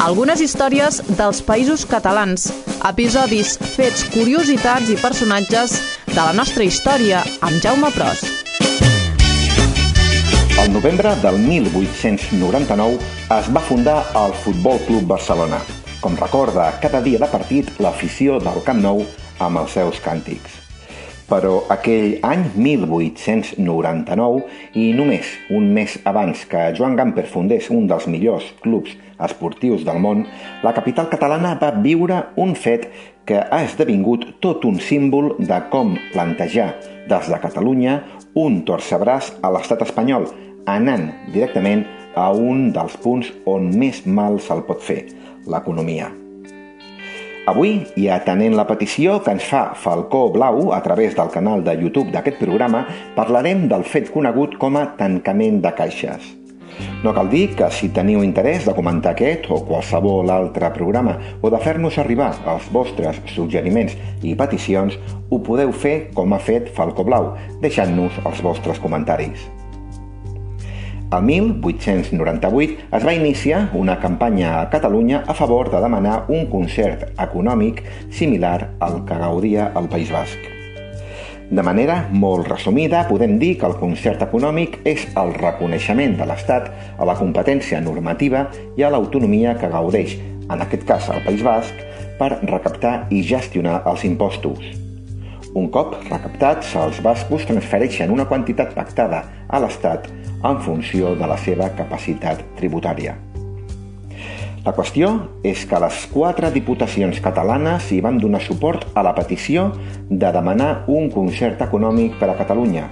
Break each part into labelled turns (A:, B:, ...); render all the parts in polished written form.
A: algunes històries dels països catalans, episodis, fets, curiositats i personatges de la nostra història amb Jaume Pros.
B: Al novembre del 1899 es va fundar el Futbol Club Barcelona, com recorda cada dia de partit l'afició del Camp Nou amb els seus càntics. Però aquell any 1899, i només un mes abans que Joan Gamper fundés un dels millors clubs esportius del món, la capital catalana va viure un fet que ha esdevingut tot un símbol de com plantejar des de Catalunya un torcebraç a l'estat espanyol, anant directament a un dels punts on més mal se'l pot fer, l'economia. Avui, i atenent la petició que ens fa Falcó Blau a través del canal de YouTube d'aquest programa, parlarem del fet conegut com a tancament de caixes. No cal dir que si teniu interès de comentar aquest o qualsevol altre programa o de fer-nos arribar els vostres suggeriments i peticions, ho podeu fer com ha fet Falcó Blau, deixant-nos els vostres comentaris. El 1898 es va iniciar una campanya a Catalunya a favor de demanar un concert econòmic similar al que gaudia el País Basc. De manera molt resumida, podem dir que el concert econòmic és el reconeixement de l'Estat a la competència normativa i a l'autonomia que gaudeix, en aquest cas el País Basc, per recaptar i gestionar els impostos. Un cop recaptats, els bascos transfereixen una quantitat pactada a l'Estat en funció de la seva capacitat tributària. La qüestió és que les 4 diputacions catalanes hi van donar suport a la petició de demanar un concert econòmic per a Catalunya,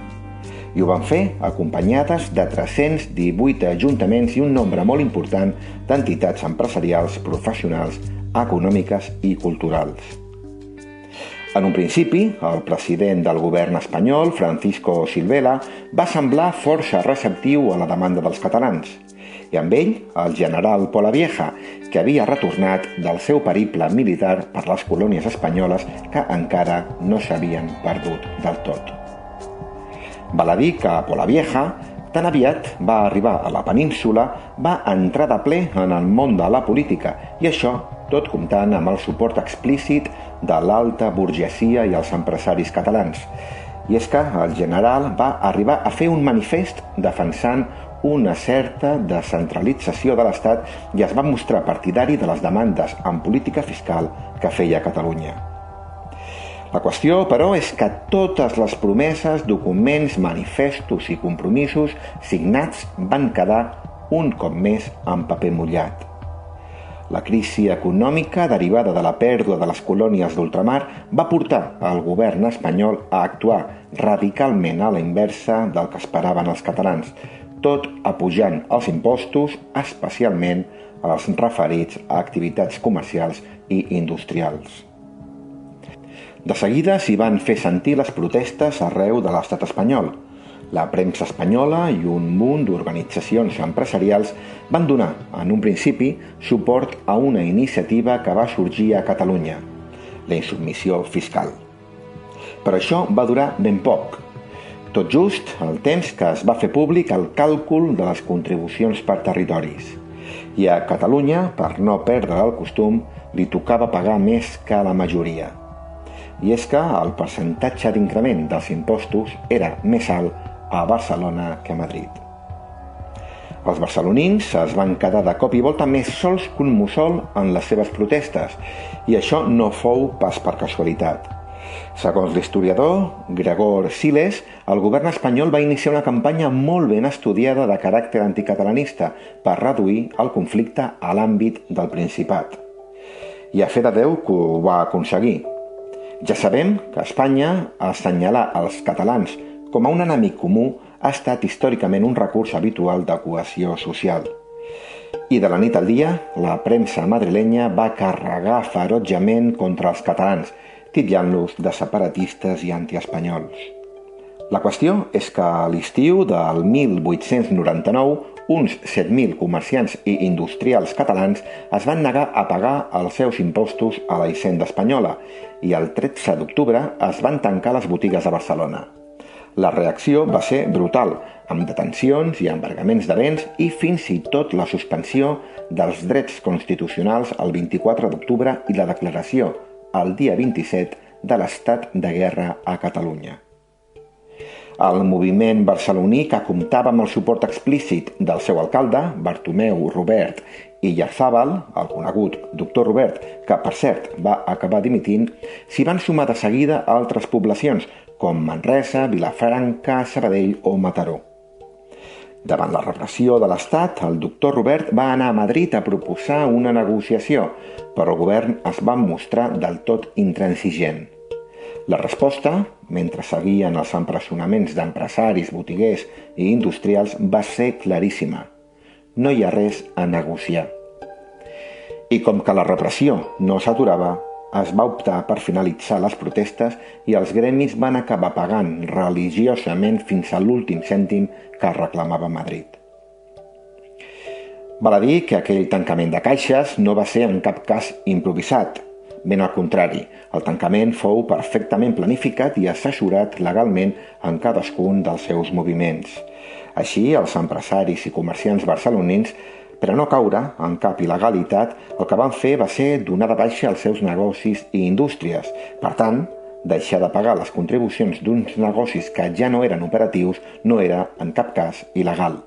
B: i ho van fer acompanyades de 318 ajuntaments i un nombre molt important d'entitats empresarials, professionals, econòmiques i culturals. En un principi, el president del govern espanyol, Francisco Silvela, va semblar força receptiu a la demanda dels catalans, i amb ell el general Polavieja, que havia retornat del seu periple militar per les colònies espanyoles que encara no s'havien perdut del tot. Val a dir que Polavieja, tan aviat va arribar a la península, va entrar de ple en el món de la política, i això tot comptant amb el suport explícit de l'alta burgesia i els empresaris catalans. I és que el general va arribar a fer un manifest defensant una certa descentralització de l'Estat i es va mostrar partidari de les demandes en política fiscal que feia Catalunya. La qüestió, però, és que totes les promeses, documents, manifestos i compromisos signats van quedar un cop més en paper mullat. La crisi econòmica derivada de la pèrdua de les colònies d'ultramar va portar al govern espanyol a actuar radicalment a la inversa del que esperaven els catalans, tot apujant els impostos, especialment els referits a activitats comercials i industrials. De seguida s'hi van fer sentir les protestes arreu de l'estat espanyol. La premsa espanyola i un munt d'organitzacions empresarials van donar, en un principi, suport a una iniciativa que va sorgir a Catalunya, la insubmissió fiscal. Però això va durar ben poc, tot just el temps que es va fer públic el càlcul de les contribucions per territoris. I a Catalunya, per no perdre el costum, li tocava pagar més que a la majoria. I és que el percentatge d'increment dels impostos era més alt a Barcelona que a Madrid. Els barcelonins es van quedar de cop i volta més sols que un mussol en les seves protestes, i això no fou pas per casualitat. Segons l'historiador Gregor Siles, el govern espanyol va iniciar una campanya molt ben estudiada de caràcter anticatalanista per reduir el conflicte a l'àmbit del Principat. I a fe de Déu que ho va aconseguir. Ja sabem que Espanya assenyalar els catalans com a un enemic comú ha estat històricament un recurs habitual de cohesió social. I de la nit al dia, la premsa madrilenya va carregar ferotgement contra els catalans, titllant-los de separatistes i antiespanyols. La qüestió és que a l'estiu del 1899 uns 7.000 comerciants i industrials catalans es van negar a pagar els seus impostos a la Hisenda espanyola i el 13 d'octubre es van tancar les botigues a Barcelona. La reacció va ser brutal, amb detencions i embargaments de béns i fins i tot la suspensió dels drets constitucionals el 24 d'octubre i la declaració, el dia 27, de l'estat de guerra a Catalunya. El moviment barceloní, que comptava amb el suport explícit del seu alcalde, Bartomeu Robert i Llarzábal, el conegut doctor Robert, que per cert va acabar dimitint, s'hi van sumar de seguida altres poblacions, com Manresa, Vilafranca, Sabadell o Mataró. Davant la repressió de l'Estat, el doctor Robert va anar a Madrid a proposar una negociació, però el govern es va mostrar del tot intransigent. La resposta, mentre seguien els empresonaments d'empresaris, botiguers i industrials, va ser claríssima. No hi ha res a negociar. I com que la repressió no s'aturava, es va optar per finalitzar les protestes i els gremis van acabar pagant religiosament fins a l'últim cèntim que reclamava Madrid. Val a dir que aquell tancament de caixes no va ser en cap cas improvisat. Ben al contrari, el tancament fou perfectament planificat i assessorat legalment en cadascun dels seus moviments. Així, els empresaris i comerciants barcelonins, per a no caure en cap il·legalitat, el que van fer va ser donar de baixa els seus negocis i indústries. Per tant, deixar de pagar les contribucions d'uns negocis que ja no eren operatius no era, en cap cas, il·legal.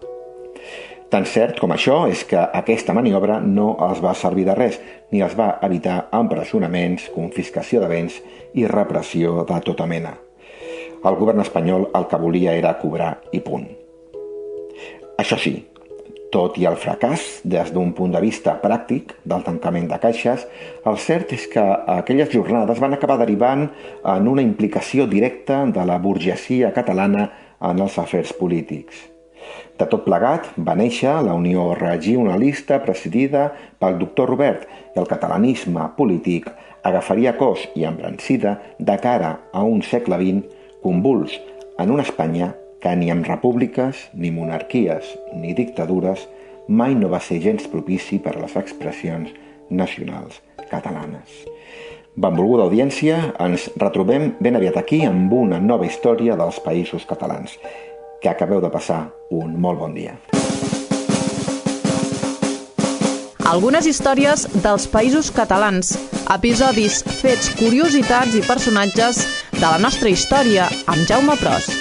B: Tan cert com això és que aquesta maniobra no els va servir de res, ni els va evitar empresonaments, confiscació de béns i repressió de tota mena. El govern espanyol el que volia era cobrar i punt. Això sí, tot i el fracàs des d'un punt de vista pràctic del tancament de caixes, el cert és que aquelles jornades van acabar derivant en una implicació directa de la burgesia catalana en els afers polítics. De tot plegat va néixer la Unió Regionalista presidida pel doctor Robert i el catalanisme polític agafaria cos i embranzida de cara a un segle XX convuls en una Espanya que ni amb repúbliques, ni monarquies, ni dictadures mai no va ser gens propici per a les expressions nacionals catalanes. Benvolguda audiència, ens retrobem ben aviat aquí amb una nova història dels Països Catalans. Que acabeu de passar un molt bon dia.
A: Algunes històries dels Països Catalans. Episodis, fets, curiositats i personatges de la nostra història amb Jaume Pros.